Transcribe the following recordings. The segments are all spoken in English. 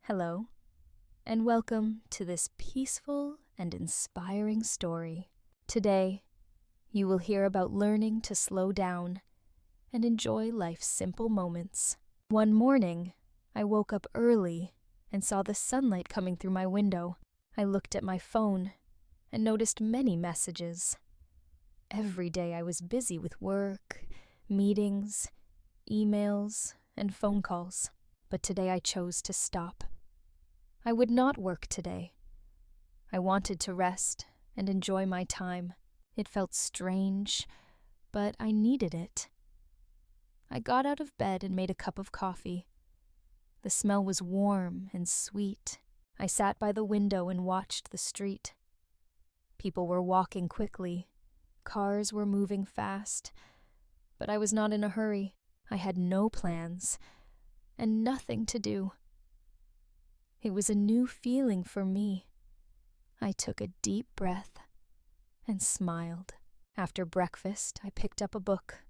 Hello, and welcome to this peaceful and inspiring story. Today, you will hear about learning to slow down and enjoy life's simple moments. One morning, I woke up early and saw the sunlight coming through my window. I looked at my phone and noticed many messages. Every day I was busy with work, meetings, emails, and phone calls. But today I chose to stop. I would not work today. I wanted to rest and enjoy my time. It felt strange, but I needed it. I got out of bed and made a cup of coffee. The smell was warm and sweet. I sat by the window and watched the street. People were walking quickly. Cars were moving fast. But I was not in a hurry. I had no plans and nothing to do. It was a new feeling for me. I took a deep breath and smiled. After breakfast, I picked up a book.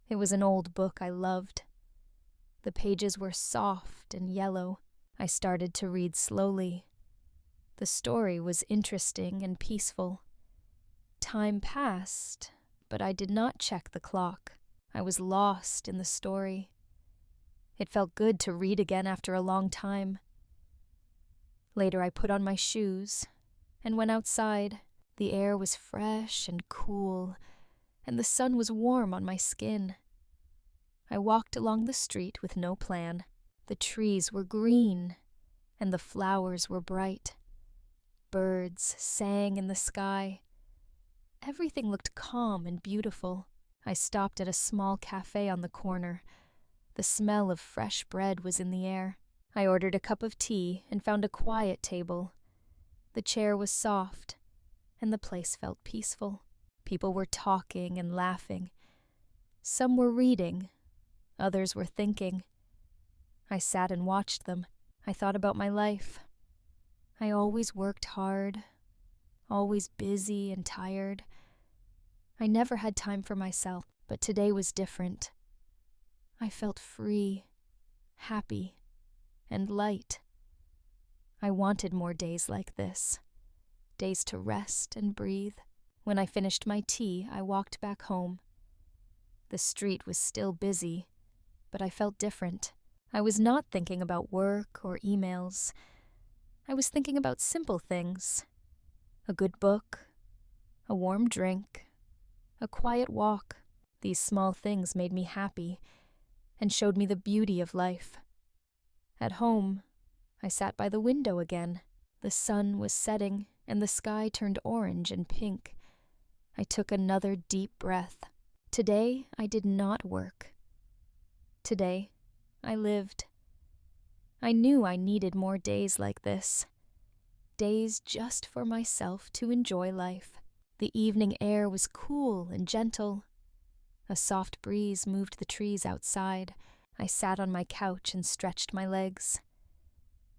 It was an old book I loved. The pages were soft and yellow. I started to read slowly. The story was interesting and peaceful. Time passed, but I did not check the clock. I was lost in the story. It felt good to read again after a long time. Later, I put on my shoes and went outside. The air was fresh and cool, and the sun was warm on my skin. I walked along the street with no plan. The trees were green, and the flowers were bright. Birds sang in the sky. Everything looked calm and beautiful. I stopped at a small cafe on the corner. The smell of fresh bread was in the air. I ordered a cup of tea and found a quiet table. The chair was soft, and the place felt peaceful. People were talking and laughing. Some were reading, others were thinking. I sat and watched them. I thought about my life. I always worked hard, always busy and tired. I never had time for myself, but today was different. I felt free, happy, and light. I wanted more days like this, days to rest and breathe. When I finished my tea, I walked back home. The street was still busy, but I felt different. I was not thinking about work or emails. I was thinking about simple things. A good book, a warm drink, a quiet walk. These small things made me happy and showed me the beauty of life. At home, I sat by the window again. The sun was setting, and the sky turned orange and pink. I took another deep breath. Today, I did not work. Today, I lived. I knew I needed more days like this. Days just for myself to enjoy life. The evening air was cool and gentle. A soft breeze moved the trees outside. I sat on my couch and stretched my legs.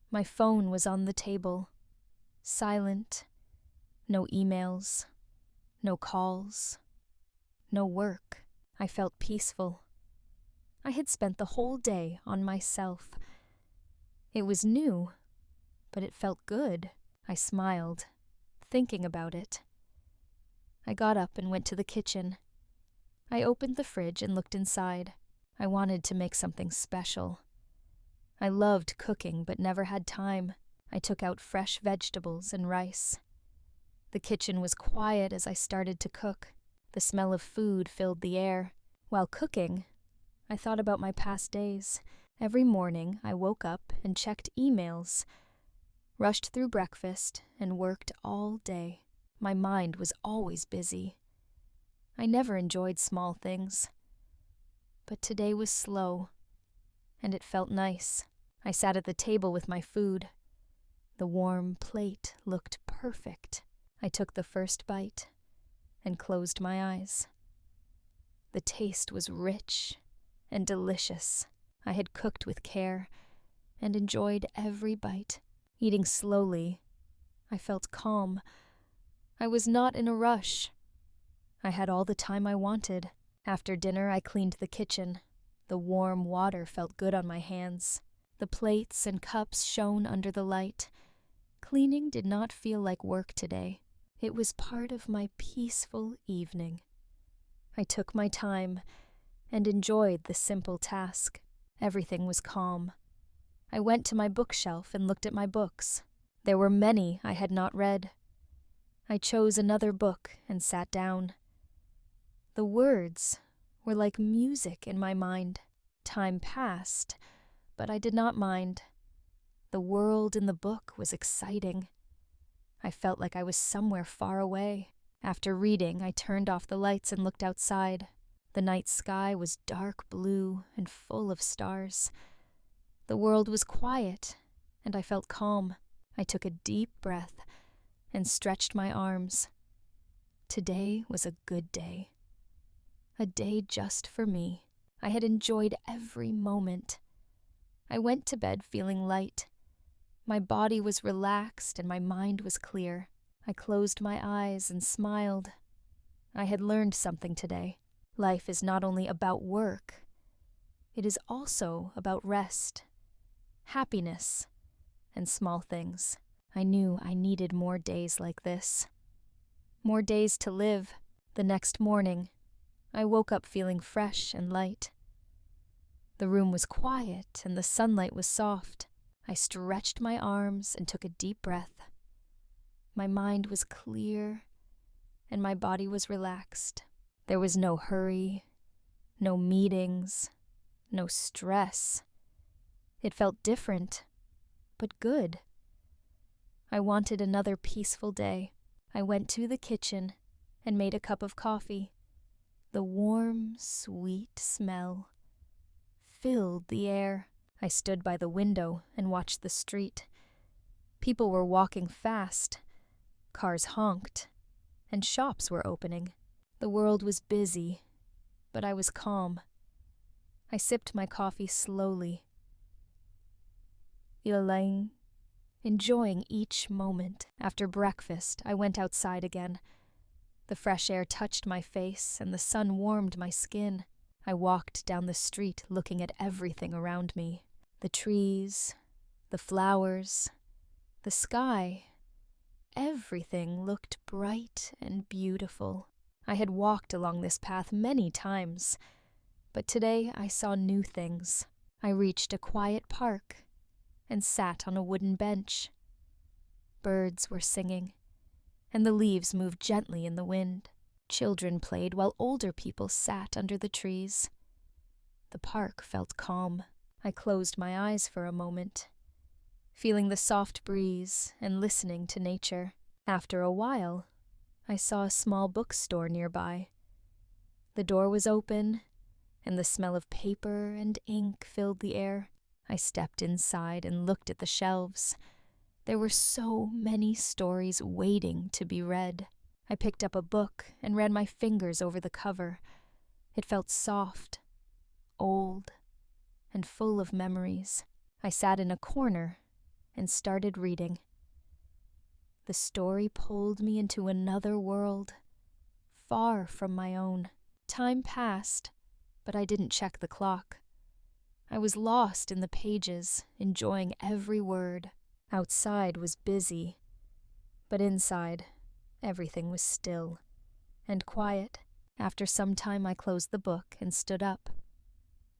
My phone was on the table, silent. No emails, no calls, no work. I felt peaceful. I had spent the whole day on myself. It was new, but it felt good. I smiled, thinking about it. I got up and went to the kitchen. I opened the fridge and looked inside. I wanted to make something special. I loved cooking but never had time. I took out fresh vegetables and rice. The kitchen was quiet as I started to cook. The smell of food filled the air. While cooking, I thought about my past days. Every morning, I woke up and checked emails, rushed through breakfast, and worked all day. My mind was always busy. I never enjoyed small things. But today was slow, and it felt nice. I sat at the table with my food. The warm plate looked perfect. I took the first bite and closed my eyes. The taste was rich and delicious. I had cooked with care and enjoyed every bite. Eating slowly, I felt calm. I was not in a rush. I had all the time I wanted. After dinner, I cleaned the kitchen. The warm water felt good on my hands. The plates and cups shone under the light. Cleaning did not feel like work today. It was part of my peaceful evening. I took my time and enjoyed the simple task. Everything was calm. I went to my bookshelf and looked at my books. There were many I had not read. I chose another book and sat down. The words were like music in my mind. Time passed, but I did not mind. The world in the book was exciting. I felt like I was somewhere far away. After reading, I turned off the lights and looked outside. The night sky was dark blue and full of stars. The world was quiet, and I felt calm. I took a deep breath and stretched my arms. Today was a good day. A day just for me. I had enjoyed every moment. I went to bed feeling light. My body was relaxed and my mind was clear. I closed my eyes and smiled. I had learned something today. Life is not only about work, it is also about rest, happiness, and small things. I knew I needed more days like this. More days to live. The next morning, I woke up feeling fresh and light. The room was quiet and the sunlight was soft. I stretched my arms and took a deep breath. My mind was clear and my body was relaxed. There was no hurry, no meetings, no stress. It felt different, but good. I wanted another peaceful day. I went to the kitchen and made a cup of coffee. The warm, sweet smell filled the air. I stood by the window and watched the street. People were walking fast. Cars honked, and shops were opening. The world was busy, but I was calm. I sipped my coffee slowly, enjoying each moment. After breakfast, I went outside again. The fresh air touched my face, and the sun warmed my skin. I walked down the street looking at everything around me. The trees, the flowers, the sky. Everything looked bright and beautiful. I had walked along this path many times, but today I saw new things. I reached a quiet park and sat on a wooden bench. Birds were singing, and the leaves moved gently in the wind. Children played while older people sat under the trees. The park felt calm. I closed my eyes for a moment, feeling the soft breeze and listening to nature. After a while, I saw a small bookstore nearby. The door was open, and the smell of paper and ink filled the air. I stepped inside and looked at the shelves. There were so many stories waiting to be read. I picked up a book and ran my fingers over the cover. It felt soft, old, and full of memories. I sat in a corner and started reading. The story pulled me into another world, far from my own. Time passed, but I didn't check the clock. I was lost in the pages, enjoying every word. Outside was busy, but inside, everything was still and quiet. After some time, I closed the book and stood up.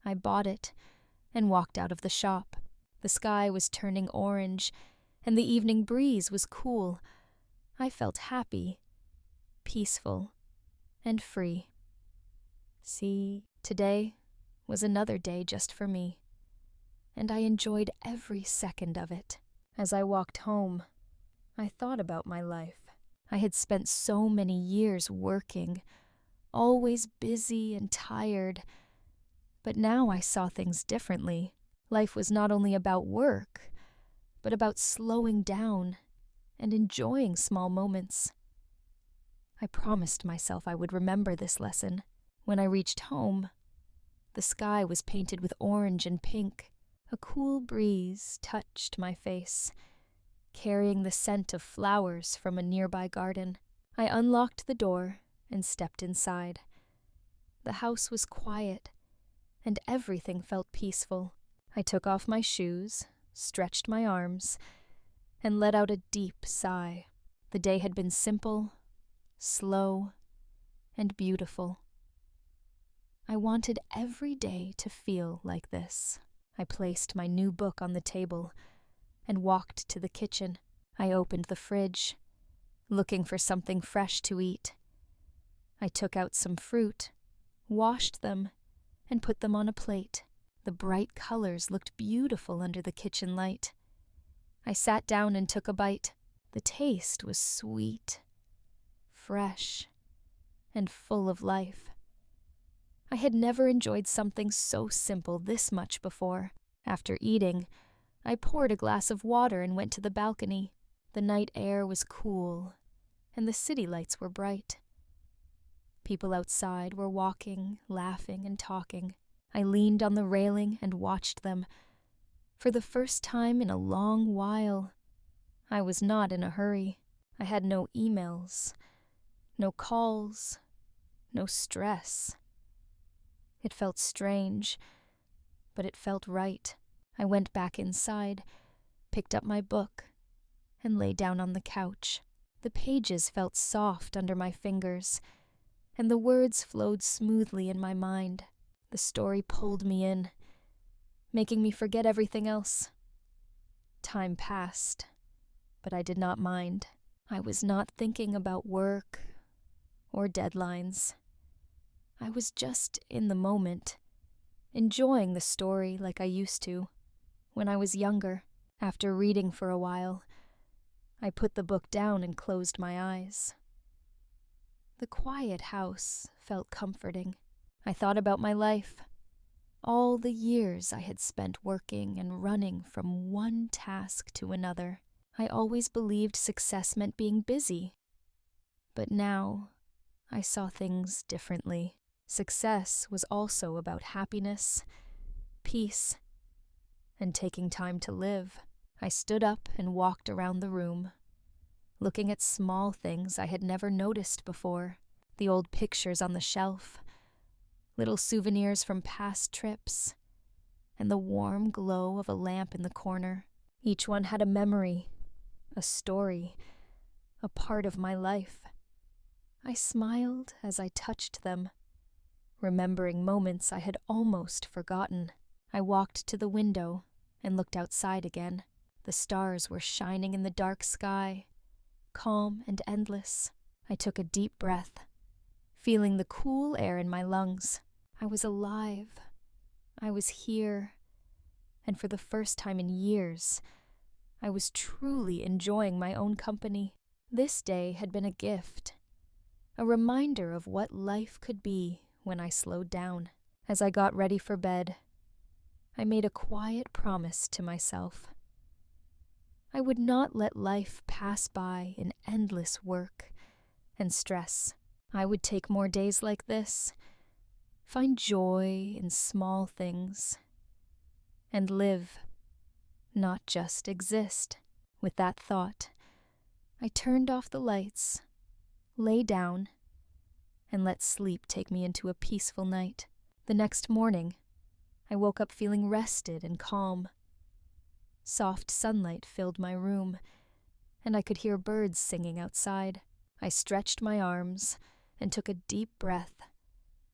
I bought it and walked out of the shop. The sky was turning orange, and the evening breeze was cool. I felt happy, peaceful, and free. See, today was another day just for me, and I enjoyed every second of it. As I walked home, I thought about my life. I had spent so many years working, always busy and tired, but now I saw things differently. Life was not only about work, but about slowing down and enjoying small moments. I promised myself I would remember this lesson. When I reached home, the sky was painted with orange and pink. A cool breeze touched my face, carrying the scent of flowers from a nearby garden. I unlocked the door and stepped inside. The house was quiet, and everything felt peaceful. I took off my shoes, stretched my arms, and let out a deep sigh. The day had been simple, slow, and beautiful. I wanted every day to feel like this. I placed my new book on the table and walked to the kitchen. I opened the fridge, looking for something fresh to eat. I took out some fruit, washed them, and put them on a plate. The bright colors looked beautiful under the kitchen light. I sat down and took a bite. The taste was sweet, fresh, and full of life. I had never enjoyed something so simple this much before. After eating, I poured a glass of water and went to the balcony. The night air was cool, and the city lights were bright. People outside were walking, laughing, and talking. I leaned on the railing and watched them. For the first time in a long while, I was not in a hurry. I had no emails, no calls, no stress. It felt strange, but it felt right. I went back inside, picked up my book, and lay down on the couch. The pages felt soft under my fingers, and the words flowed smoothly in my mind. The story pulled me in, making me forget everything else. Time passed, but I did not mind. I was not thinking about work or deadlines. I was just in the moment, enjoying the story like I used to when I was younger. After reading for a while, I put the book down and closed my eyes. The quiet house felt comforting. I thought about my life, all the years I had spent working and running from one task to another. I always believed success meant being busy, but now I saw things differently. Success was also about happiness, peace, and taking time to live. I stood up and walked around the room, looking at small things I had never noticed before. The old pictures on the shelf, little souvenirs from past trips, and the warm glow of a lamp in the corner. Each one had a memory, a story, a part of my life. I smiled as I touched them, remembering moments I had almost forgotten. I walked to the window and looked outside again. The stars were shining in the dark sky, calm and endless. I took a deep breath, feeling the cool air in my lungs. I was alive. I was here. And for the first time in years, I was truly enjoying my own company. This day had been a gift, a reminder of what life could be when I slowed down. As I got ready for bed, I made a quiet promise to myself. I would not let life pass by in endless work and stress. I would take more days like this, find joy in small things, and live, not just exist. With that thought, I turned off the lights, lay down, and let sleep take me into a peaceful night. The next morning, I woke up feeling rested and calm. Soft sunlight filled my room, and I could hear birds singing outside. I stretched my arms and took a deep breath,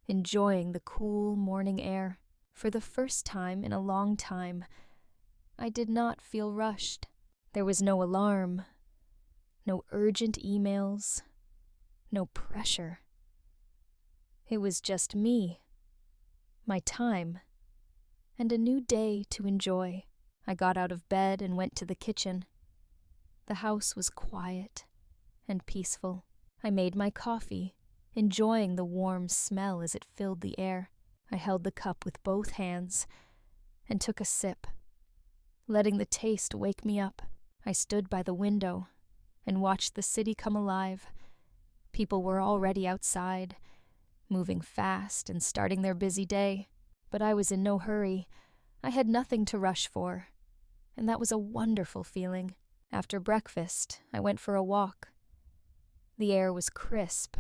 enjoying the cool morning air. For the first time in a long time, I did not feel rushed. There was no alarm, no urgent emails, no pressure. It was just me, my time, and a new day to enjoy. I got out of bed and went to the kitchen. The house was quiet and peaceful. I made my coffee, enjoying the warm smell as it filled the air. I held the cup with both hands and took a sip, letting the taste wake me up. I stood by the window and watched the city come alive. People were already outside, moving fast and starting their busy day. But I was in no hurry. I had nothing to rush for, and that was a wonderful feeling. After breakfast, I went for a walk. The air was crisp,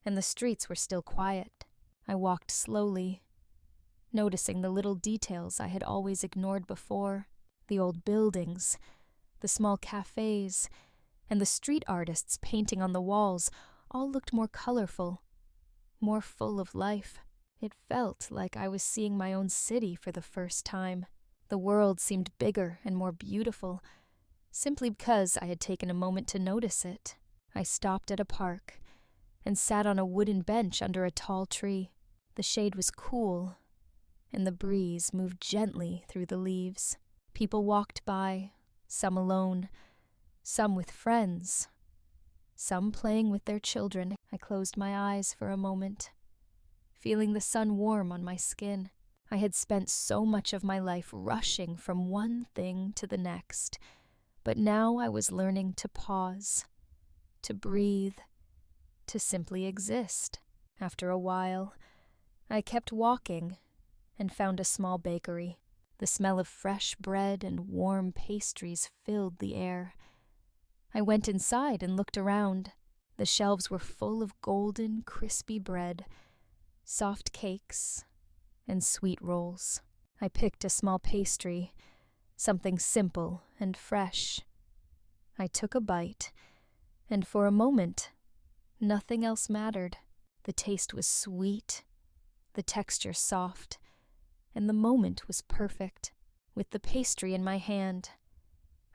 and the streets were still quiet. I walked slowly, noticing the little details I had always ignored before, the old buildings, the small cafes, and the street artists painting on the walls all looked more colorful, more full of life. It felt like I was seeing my own city for the first time. The world seemed bigger and more beautiful, simply because I had taken a moment to notice it. I stopped at a park and sat on a wooden bench under a tall tree. The shade was cool, and the breeze moved gently through the leaves. People walked by, some alone, some with friends, some playing with their children. I closed my eyes for a moment, feeling the sun warm on my skin. I had spent so much of my life rushing from one thing to the next, but now I was learning to pause, to breathe, to simply exist. After a while, I kept walking and found a small bakery. The smell of fresh bread and warm pastries filled the air. I went inside and looked around. The shelves were full of golden, crispy bread, soft cakes, and sweet rolls. I picked a small pastry, something simple and fresh. I took a bite, and for a moment, nothing else mattered. The taste was sweet, the texture soft, and the moment was perfect. With the pastry in my hand,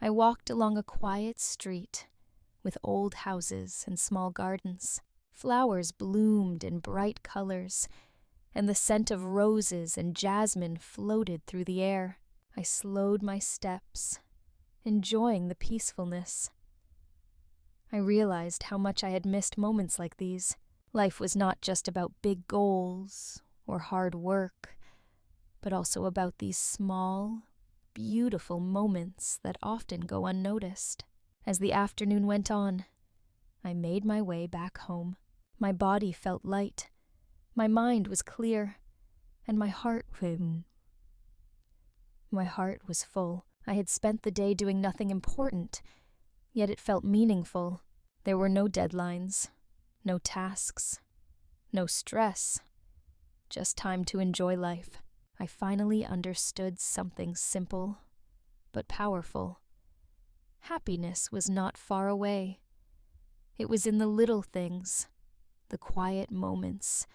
I walked along a quiet street with old houses and small gardens. Flowers bloomed in bright colors, and the scent of roses and jasmine floated through the air. I slowed my steps, enjoying the peacefulness. I realized how much I had missed moments like these. Life was not just about big goals or hard work, but also about these small, beautiful moments that often go unnoticed. As the afternoon went on, I made my way back home. My body felt light, my mind was clear, and my heart was full. I had spent the day doing nothing important, yet it felt meaningful. There were no deadlines, no tasks, no stress, just time to enjoy life. I finally understood something simple but powerful. Happiness was not far away. It was in the little things, the quiet moments,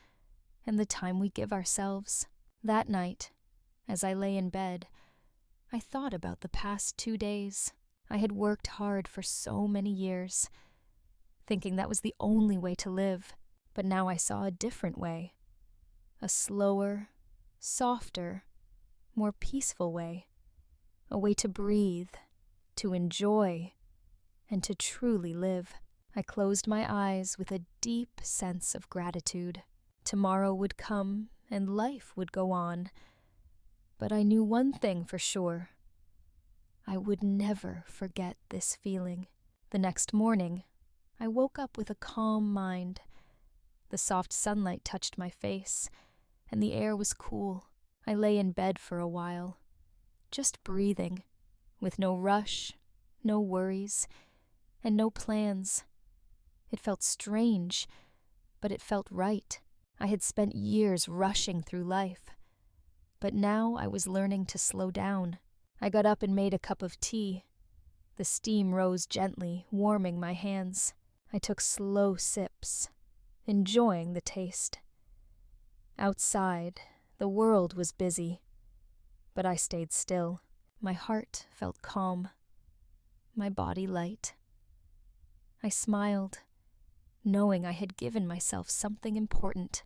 and the time we give ourselves. That night, as I lay in bed, I thought about the past 2 days. I had worked hard for so many years, thinking that was the only way to live, but now I saw a different way. A slower, softer, more peaceful way. A way to breathe, to enjoy, and to truly live. I closed my eyes with a deep sense of gratitude. Tomorrow would come and life would go on. But I knew one thing for sure. I would never forget this feeling. The next morning, I woke up with a calm mind. The soft sunlight touched my face, and the air was cool. I lay in bed for a while, just breathing, with no rush, no worries, and no plans. It felt strange, but it felt right. I had spent years rushing through life, but now I was learning to slow down. I got up and made a cup of tea. The steam rose gently, warming my hands. I took slow sips, enjoying the taste. Outside, the world was busy, but I stayed still. My heart felt calm, my body light. I smiled, knowing I had given myself something important.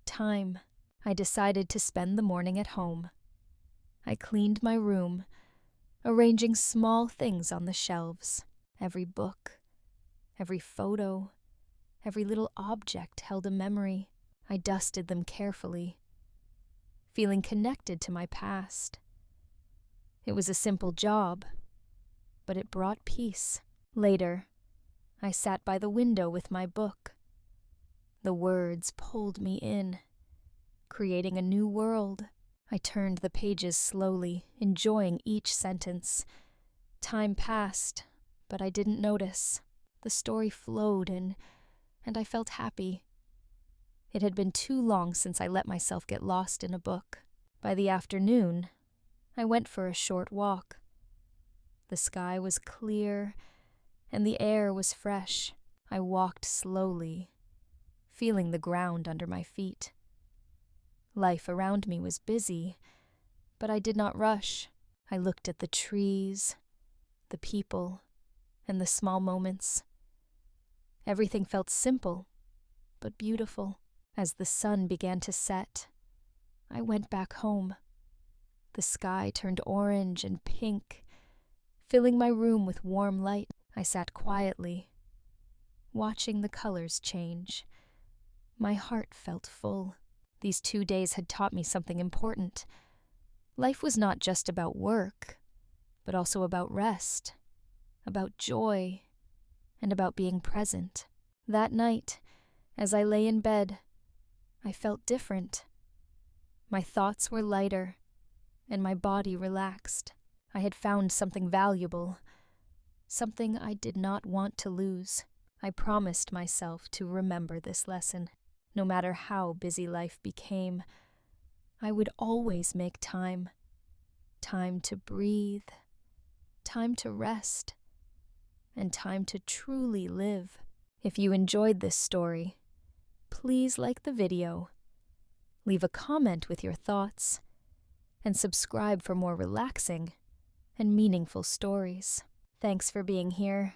Time. I decided to spend the morning at home. I cleaned my room, arranging small things on the shelves. Every book, every photo, every little object held a memory. I dusted them carefully, feeling connected to my past. It was a simple job, but it brought peace. Later, I sat by the window with my book. The words pulled me in, creating a new world. I turned the pages slowly, enjoying each sentence. Time passed, but I didn't notice. The story flowed and I felt happy. It had been too long since I let myself get lost in a book. By the afternoon, I went for a short walk. The sky was clear, and the air was fresh. I walked slowly, feeling the ground under my feet. Life around me was busy, but I did not rush. I looked at the trees, the people, and the small moments. Everything felt simple, but beautiful. As the sun began to set, I went back home. The sky turned orange and pink, filling my room with warm light. I sat quietly, watching the colors change. My heart felt full. These 2 days had taught me something important. Life was not just about work, but also about rest, about joy, and about being present. That night, as I lay in bed, I felt different. My thoughts were lighter, and my body relaxed. I had found something valuable, something I did not want to lose. I promised myself to remember this lesson. No matter how busy life became, I would always make time. Time to breathe, time to rest, and time to truly live. If you enjoyed this story, please like the video, leave a comment with your thoughts, and subscribe for more relaxing and meaningful stories. Thanks for being here.